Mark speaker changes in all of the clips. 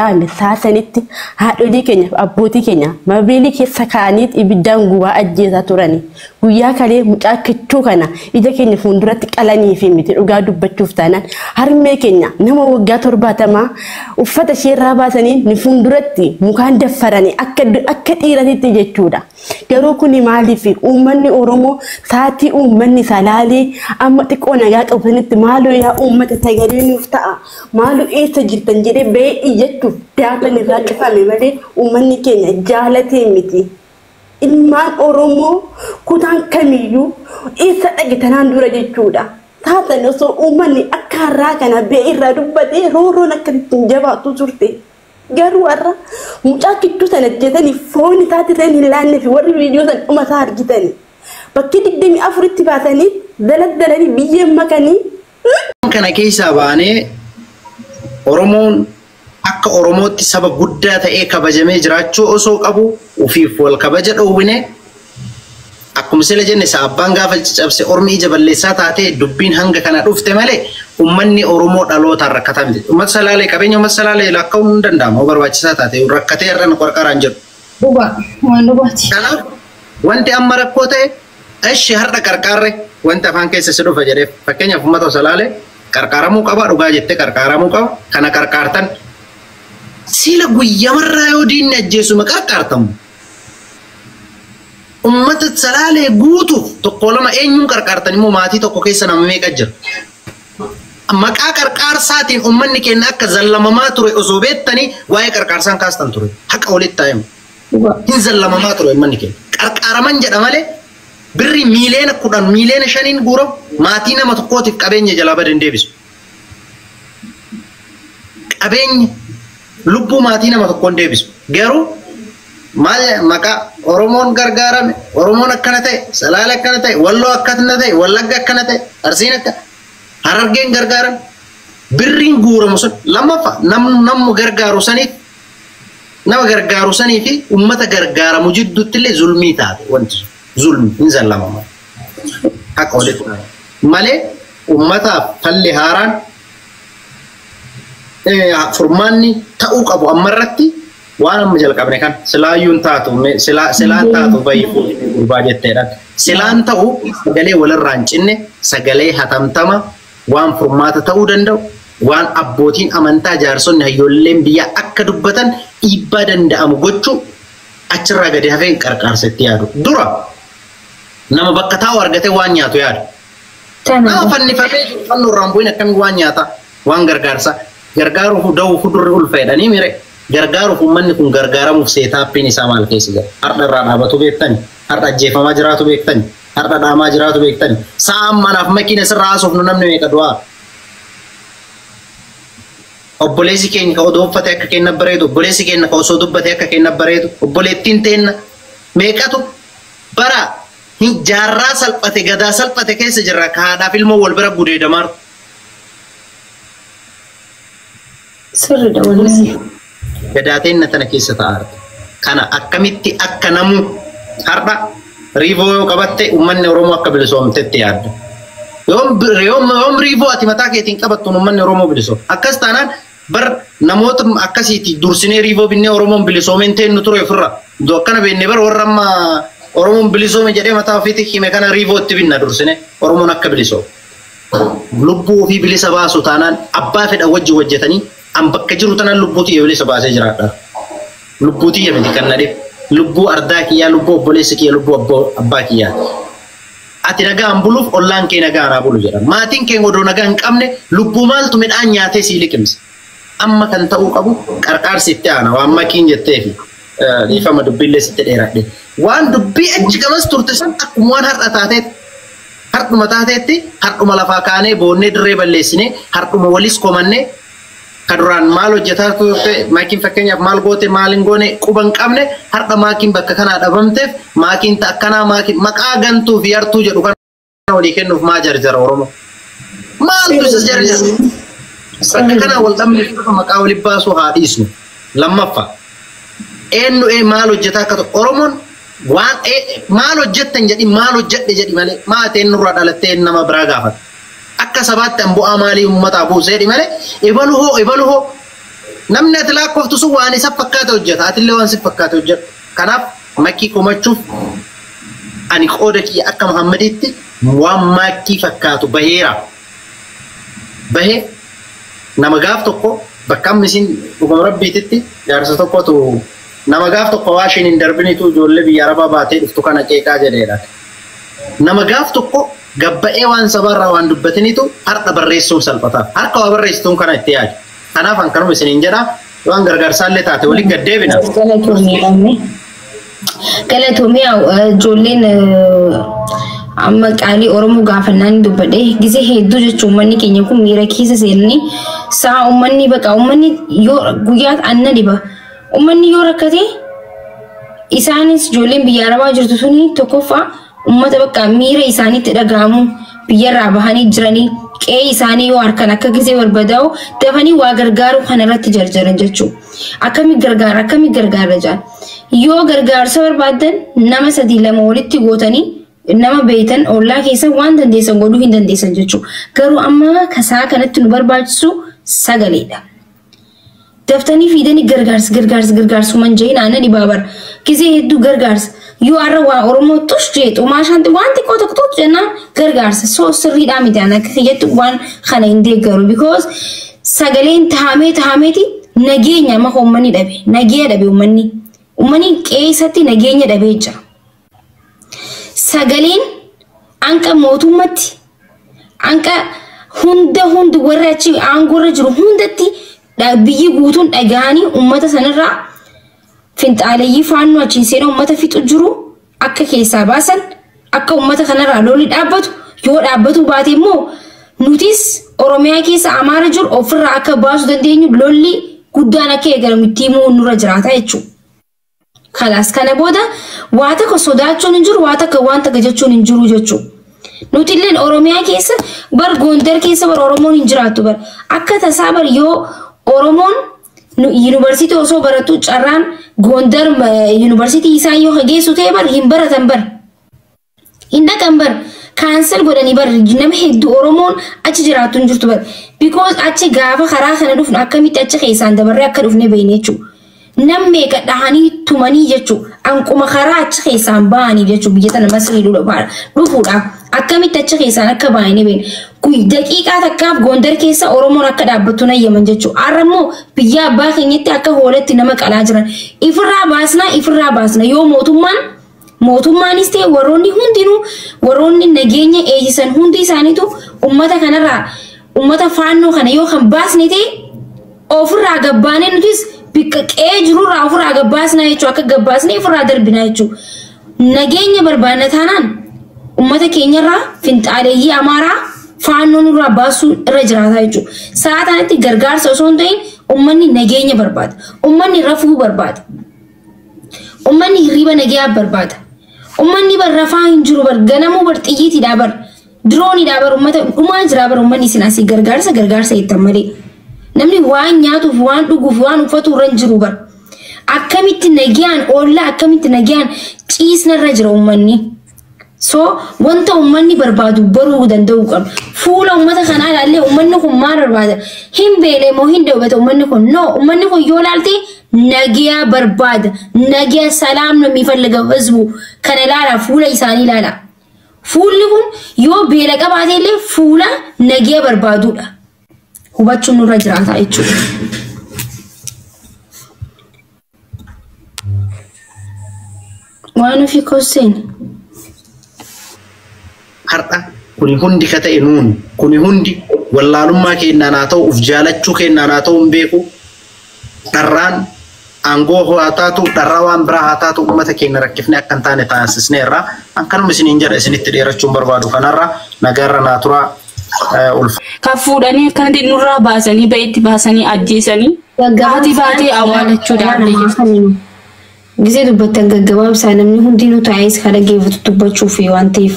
Speaker 1: Ame saasanitti haadholii keenya abbootii keenya mabeelii keessa kaaniit ibiddaan gubaa ajjeesaa turani guyyaa kalee mucaa kichuu kana ija keenya fuulduratti qalanii fi miti dhugaa dubbachuuf taanaan harmee keenya nama waggaa 70 uffata isheerraa baasanii ni fuulduratti mukaan daffaranii akka dhiiratitti jechuudha. Garuu kuni maaliif uummanni Oromoo saatii uummanni salaalee amma xiqqoo nagaa qabanitti maaloo yaa uummata sagalee nuuf ta'a maaloo eessa jirtan jedhee ba'ee iyyachuu daatan irraa cufame malee uummanni keenya jaalatee miti. Ilmaan Oromoo kutaan kamiyyuu eessa dhagitanaan dura jechuudha. Taatan osoo uummanni akka har'aa kana ba'ee irraa dubbatee rooroon akkamitti jabaatu turte. Garuu warra mucaa kichuu sana ajjeesanii foon isaatirreen hin laanne fi warri viidiyoo sana dhuma isaa argitanii bakki 24tti baasanii daladalanii biyyeen makanii.
Speaker 2: Kana keessaa baanee Oromoon akka Oromootti saba guddaa ta'ee kabajamee jiraachuu osoo qabu ufiif wal kabaja dhoowwine akkuma sila jenne abbaan gaafa cabse ormi ija balleessaa taatee dubbiin hanga kana dhufte malee ummanni Oromoo dhalootaan rakkataa miti. Uummata salaalee qabeenya uummata salaalee lakkaa'uun hin danda'amu yoo barbaachisaa taate rakkatee irra nu qarqaraan jiru.
Speaker 3: Waan dhugaati.
Speaker 2: Kanaaf wanti amma rakkoo ta'e eshi har'a qarqaarre wanti afaan keessa si dhufa jedheef fakkeenyaaf uummata salaalee qarqaaramuu qaba dhugaa jettee qarqaaramuu qaba kana qarqaartan sila guyyamarraa yoo diinni ajjeesuma qarqaartamu. Ummata salaalee guutuuf tokko lama eenyuun qarqaartan immoo maatii tokko keessa nama meeqa jira. Maqaa qarqaarsaatiin ummanni keenya akka zallamamaa ture osoo beektanii waa'ee qarqaarsaan kaastan ture. Haqa walitti taa'emu. Hin zallamamaa ture ummanni keenya. Qarqaaraman jedha malee birri miiliyoona 10 miiliyoona 5 guuramu maatii nama tokkootiif qabeenya jalaa badan deebisu. Qabeenya lubbuu maatii nama tokkoon deebisu. Garuu maal maqaa Oromoon gargaarame Oromoon akkana ta'e salaalee akkana ta'e walloo akkana ta'e wallagga akkana ta'e arsiin akka harargeen gargaarame birriin guuramu sun lammaffaa nama gargaaru sanii fi ummata gargaaramu jidduutti illee zulmii taate wanti zulmi hin zallamama haqa walitti malee ummataaf falli haaraan furmaanni ta'uu qabu ammarratti waan amma jalqabne kan silaayyuun taatu silaan taatu baay'ee gurbaa jetteedha. Silaan ta'u sagalee walirraa hin cinne sagalee hatamtama waan furmaata ta'uu danda'u waan abbootiin amantaa jaarsonni hayyoolleen biyyaa akka dubbatan dhiibbaa danda'amu gochuu achirraa gadi hafeen qarqaarsatti yaadu. Dura nama bakka taa'u argate waan nyaatu yaadu. Nama fannifamee fannoo irraan bu'in akkamiin waan nyaata waan gargaarsa gargaaruuf da'uu fudurri ulfeedhanii mire. Gargaaruuf ummanni kun gargaaramuuf seetaappiin isaa maal keessa jira. Har'a irraa dhaabatu beektani. Har'a ajjeefamaa jiraatu beektani. Har'a dhaamaa jiraatu beektani. Sa'aan manaaf makiina sirraa haasofnu namni meeqa du'aa. Obboleessi keenya ka odoo uffate akka kenna bareedu. Obboleessi keenya ka osoo dubbate akka kenna bareedu. Obboleettiin teenna meeqatu bara jaarraa salphate gadaa salphate keessa jirra ka haadhaaf ilmoo wal bira gudeedamaar.
Speaker 3: Sirriidha wallahi.
Speaker 2: Gadaateen natana keessa taa'aarti. Kana akkamitti akka namu har'a riivoo yoo qabatte uummanni Oromoo akka bilisoomtetti yaadda. Yoom riivoo ati mataa keetiin qabattuun uummanni Oromoo bilisoom. Akkas taanaan bar namoota akkasiiti dursinee riivoo binnee Oromoon bilisoomeen teennu ture ofirra. Iddoo akkana beenne bar warra amma Oromoon bilisoome jedhee mataa ofiitti hime kana riivoo itti binna dursine Oromoon akka bilisoom. Lubbuu ofii bilisa baasu taanaan abbaa fedha wajji hojjetanii an bakka jiru tanan lubbuutii bilisa baasee jiraadha. Lubbuutii miti kan nadhe lubbuu ardaa kiyyaa lubbuu obboleessi kiyya lubbuu abbaa kiyyaa. Ati nagaan buluuf ollaan kee nagaa naa bulu jedha. Maatiin kee odoo nagaa hin qabne lubbuu maaltu midhaan nyaatee sii liqimsa. Amma kan ta'uu qabu qarqaarsi itti aana waan makiin jetteefi dhiifama dubbiillee sitti dheeradhe. Waan dubbii achi gamas turte san akkuma waan har'a taateetti har'uma taateetti har'uma lafaa kaanee boonnee dirree balleessinee har'uma walis komannee kaduraan maal hojjetaa turte maakiin fakkeenyaaf maal goote maal hin goone quban qabne har'a maakiin bakka kanaa dhabamteef maakiin akkanaa maakiin maqaa gantuu fi yartuu jedhu kana walii kennuuf maa jarjara Oromoo. Maaltu isa jarjara? Bakka kanaa wal dhabne maqaa walii baasuu haa dhiisnu. Lammaffaa eenyu maal hojjetaa akka ta'u Oromoon waan maal hojjettan jedhi maal hojjedhe jedhi malee maatiin nurraa dhalattee nama biraa gaafata. Akka sabaatti ambu'aa maalii uummataa buusee malee ebalu hoo namni ati lakkooftu sun waan isa fakkaata hojjeta atillee waan si fakkaata hojjeta kanaaf makkii komachuuf ani qooda kiyya akka Muhammaditti waan makkii fakkaatu baheera bahee nama gaaf tokko bakka ammisin dhugama rabbiititti jaarsa tokkotu nama gaaf tokko waa ishiin hin darbinitu ijoollee biyya Arabaa baatee dhuftu kana qeeqaa jedheedha nama gaaf tokko gabba'ee waan sabarraa waan dubbatinitu har'a barreessuun salphataaf harka waa barreessituun kana itti yaadu kanaaf an kanuma isiniin jedha waan gargaarsaallee taate waliin gaddeebina.
Speaker 3: Galatoomii ijoolleen amma qaalii Oromoo gaafannaan dubbadhe gisee hedduu jechuun uummanni keenya kun miira keessa seenanii saa uummanni baqa uummanni yoo guyyaa anna diba uummanni yoo rakkate isaanis ijoolleen biyya Arabaa jirtu suni tokkoffaa ummata bakka miira isaaniitti dhaga'amu biyyarraa bahanii jiranii qe'ee isaanii yoo harkan akka gisee barbadaa'u dafanii waa gargaaru kana irratti jarjaran jechuudha. Akkami gargaara jaan yoo gargaarsa barbaadan nama 3-2 walitti gootanii nama beeytan ollaa keessa waan dandeessan godhuu hin dandeessan jechuudha. Garuu amma kasaa kanatti nu barbaachisu sagaleedha. Daftanii fiidanii gargaarsu manjeen aannan dhibaabar gisee hedduu gargaarsa. Yoo arra waa Oromoo tush jeetu maashanti waan xiqqoo tokko jennaan gargaarsa soo sirriidhaa miti ana akka jettu waan kana hin deeggaru because sagaleen tahameeti nageenya maka uummanni dhabe nageenya dhabe uummanni qeessatti nageenya dhabe jira sagaleen anqa mootummatti anqa hunda warra achi aangorra jiru hundatti biyyi guutuun dhagaanii uummata sanarraa finxaaleeyyii faannoo achiin seenaa uummata fixu jiru akka keessaa baasan akka uummata kanarraa lolli dhaabbatu yoo dhaabbatu baate immoo nutis Oromiyaa keessa Amaara jiru ofirraa akka baasuu dandeenyu lolli guddaan akka eegalamu itti himuu nurra jiraata jechuudha. Kalaas kana booda waa takka sodaachuun hin jiru waa takka waan takka jechuun hin jiru jechuudha. Nuti illee Oromiyaa keessa bar Gondar keessa bar Oromoon hin jiraattu bar akka tasaa bar yoo Oromoon University osoo baratu carraan Gondar University isaan yoo hageessu ta'e bar hin baratan bar hin dhaqan bar cancel godhanii bar nama hedduu Oromoon achi jiraattu hin jirtu bar because achi gaafa karaa kana dhufnu akkamitti achi keessaan dabarree akka dhufne beekne jechuudha. Namni meeqa dhahanii tumanii jechuudha. Anquma karaa achi keessaan bahanii jechuudha biyya tana Masrii dhufuudhaaf akkamitti achi keessaan akka bahanii beekne. Daqiiqaa takkaaf Gondar keessa Oromoon akka dhaabbattu nayyaman jechuudha. Har'ammoo biyya abbaa keenyatti akka hoolatti nama qalaa jiran. Ifirraa baasna yoo mootummaanis ta'e warroonni hundinuu warroonni nageenya eegsisan hundi isaaniitu uummata kanarraa uummata faannoo kana yoo kan baasne ta'e ofirraa gabbaanee nutis bikka qe'ee jirurraa ofirraa gabbaasnaa jechuudha akka gabbaasnee ofirraa darbinaa jechuudha. Nageenya barbaanna taanaan uummata keenyarraa finxaaleeyyii Amaaraa faannoo nurraa baasuu irra jiraata jechuudha. Sa'a kanatti gargaarsa osoo hin ta'in uummanni nageenya barbaada. Uummanni rafuu barbaada. Uummanni hirriba nagaa barbaada. Uummanni bar rafaa hin jiru bar ganamuu bar xiyyiitiidhaa bar dirooniidhaa bar uummata dhumaa jiraa bar uummanni isin asii gargaarsa jettan malee. Namni waan nyaatuuf waan dhuguuf waan uffatu irra hin jiru bar. Akkamitti nagaan oollaa akkamitti nagaan ciisnarra jira uummanni. So wanta uummanni barbaadu baruu danda'uu qabna. Fuula uummata kanaa ilaallee uummanni kun maal barbaada? Hin beelee moo hin dawwate uummanni kun? No, uummanni kun yoo ilaalte nagaa barbaada. Nagaa salaam ነው የሚፈልገው ህዝቡ kana ilaala fuula isaanii ilaala. Fuulli kun yoo beela qabaate illee fuula nagaa barbaadudha. Hubachuun nurra jiraata jechuudha. Waan ofii kooseen.
Speaker 2: Har'a kuni hundi ka ta'e nuuni kuni hundi wallaalummaa keenyaan haa ta'u uf jaalachuu keenyaan haa ta'u hin beeku dharraan aangoo haa taatu dharraa waan biraa haa taatu uummata keenya rakkifnee akka hin taane taasisneerra akkanuma isiniin jedha isinitti dheerachuun barbaadu kanarra nagaarra naaturaa ulfa.
Speaker 4: Kan fuudhanii akkanatti nurraa baasanii ba'itti baasanii ajjeesanii baatee awwaalachuu dandeenyu.
Speaker 3: Gisee dubbattan gaggabaabsaa namni hundinuu taa'ee kan dhaggeeffatu dubbachuuf waan ta'eef.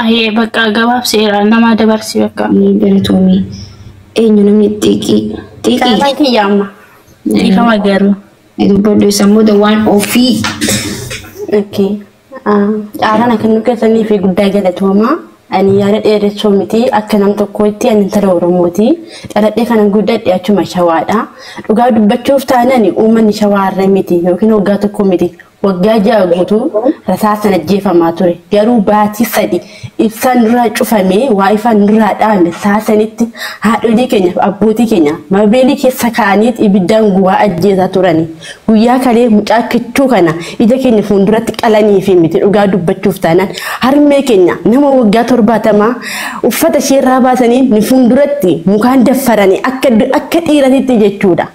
Speaker 4: Ayee bakka gabaabseera nama dabarsi bakka.
Speaker 3: Galatoomii eenyu namni xiiqii.
Speaker 4: Xiiqii yaama. Xiiqama garuu.
Speaker 3: Dubbadhu sammuu waan ofii.
Speaker 1: Okay. Caalaan akka nu keessanii fi guddaa galatoomaa. ani yaada dheeressoo miti akka nam tokkootti ani intala Oromooti dhaladhee kanan guddadhe achuma shawaadha dhugaa dubbachuuf taanani uummanni shawaarra miti yookiin waggaa tokko miti waggaa ja'a guutuu rasaasan ajjeefamaa ture garuu baatii sadi ibsaan duraa cufamee waa ifaan duraa dhaame saasanitti haadholii keenya abbootii keenya mabeelii keessa kaaniit ibiddaan gubaa ajjeesaa turani guyyaa kalee mucaa kichuu kana ija keenya fuulduratti qalanii fi miti dhugaa dubbachuuf taanaan harmee keenya nama waggaa 70 uffata sheerraa baasanii ni fuulduratti mukaan daffaranii akka dhiiratitti jechuudha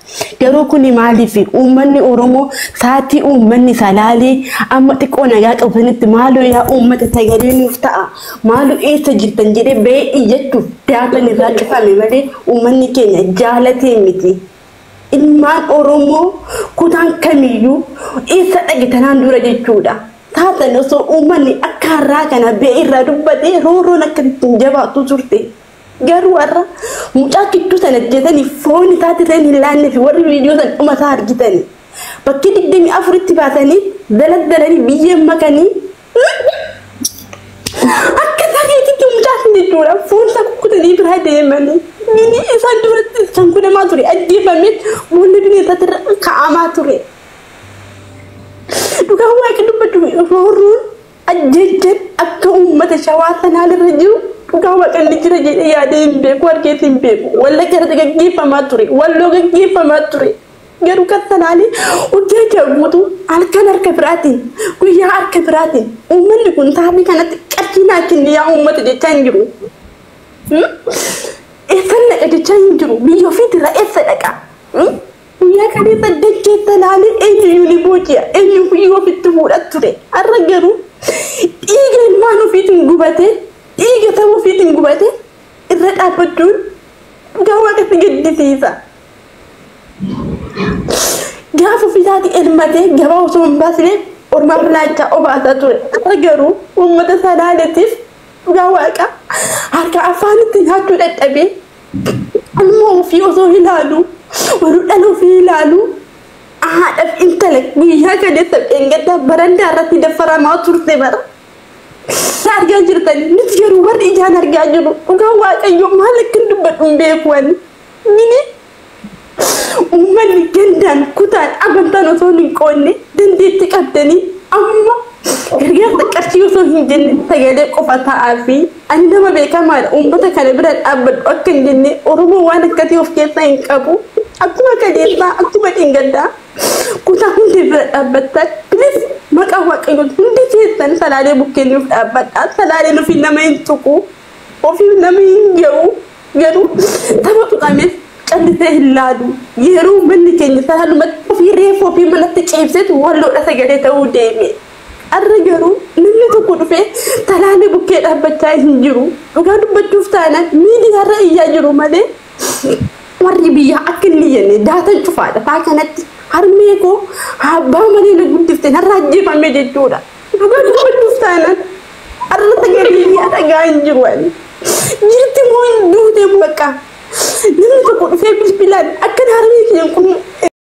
Speaker 1: garuu kuni maaliif uummanni Oromoo saatii uummanni salaalee amma xiqqoo nagaa qabanitti maaloo yaa uummata sagalee nuuf ta'a maaloo eessa jirtan jedhee bee'ii jechuuf daatan irraa cufame malee uummanni keenya jaalatee miti. Ilmaan Oromoo kutaan kamiyyuu eessa dhageetanaan dura jechuudha. Taatan osoo uummanni akka har'aa kana bee'ii irraa dubbatee rooroon akka ittiin jabaatu turte. Garuu har'a mucaa kichuu sana jetanii foon isaatirreen hin laanne fi warri viidiyoo sana dhuma isaa argitanii. Bakki 24tti baasanii daladalanii biyyeen makanii akka sareetitti mucaasin jechuudha foon isaa kukkutanii biraa deemanii bini isaan duratti kan kunamaa ture ajjeefamee boolli bineensatirra kaa'amaa ture. Dhugaa waaqni dubbatu roorroon ajjechan akka uummata shawaa sanaalirra jiru dhugaa waaqni jira jedhee yaadee hin beeku argeetti hin beeku walla gara gaggeeffamaa ture walloo gaggeeffamaa ture. Garuu kan sanaalee hojii jaguutu halkan harka biraatiin guyyaa harka biraatiin uummanni kun taa'anii kanatti qarshii kenni yaa uummata jechaa hin jiru. Eessan dhaqa jechaa hin jiru biyya ofiitirra eessa dhaqa. Guyyaa kaleessa dachee laalee eenyuyyuu ni booji'a eenyuyyuu ofitti fuudhaa ture. Har'a garuu dhiiga ilmaan ofiitiin gubatee dhiiga saba ofiitiin gubatee irra dhaabbachuun dhugaa waaqatti gaddisiisa. Gaafa ofiisaati elmatee gabaa osoo hin baasne ormaaf laachaa obaasaa ture. Garuu uummata salaaleetiif dhugaa waaqa harka afaanitti nyaachuu dadhabee ilmoo ofii osoo ilaalu warri dhala ofii ilaalu haadhaaf intala guyyaa kaleessa dheengaddaa barandaa irratti daffaramaa turte bara. Argaa jirtan nuti garuu warri ijaan argaa jiru dhugaa waaqayyoo maal akka dubbadhu hin beeku ani. Uummanni gandaan kutaan amantaan osoo hin qoonne dandeetti qabdanii amma gargaarsa qarshii osoo hin jenne sagalee qofa ta'aa fi ani nama beekamaadha uummata kana bira dhaabbadhu akka hin jenne Oromoo waan akkasii of keessaa hin qabu akkuma kaleessaa akkuma dheengaddaa kutaa hundi bira dhaabbattan bilis maqaa waaqayyoon hundi keessan salaalee bukkeennuuf dhaabbadhaa salaalee ofii nama hin tuqu ofii nama hin jedhu garuu tapha tuqames callisee hin laalu yeroo manni keenya salaalumatti ofii reefuu ofii manatti ceebsetu walloodha sagalee ta'uu deeme. Har'a garuu namni tokko dhufee salaalee bukkee dhaabbachaa hin jiru. Dhugaa dubbachuuf taanaan miidiyaarra iyyaa jiru malee warri biyyaa akka hin iyyanne daatan cufaadha. Faa kanatti harmee koo abbaa malee na guddifte narraa ajjeefame jechuudha. Dhugaa dubbachuuf taanaan har'a sagalee biyyaa dhagaa hin jiru ani. Jirti moo hin duute bakka. Namni tokko dhufee bilbilaan akka harmee keenya kun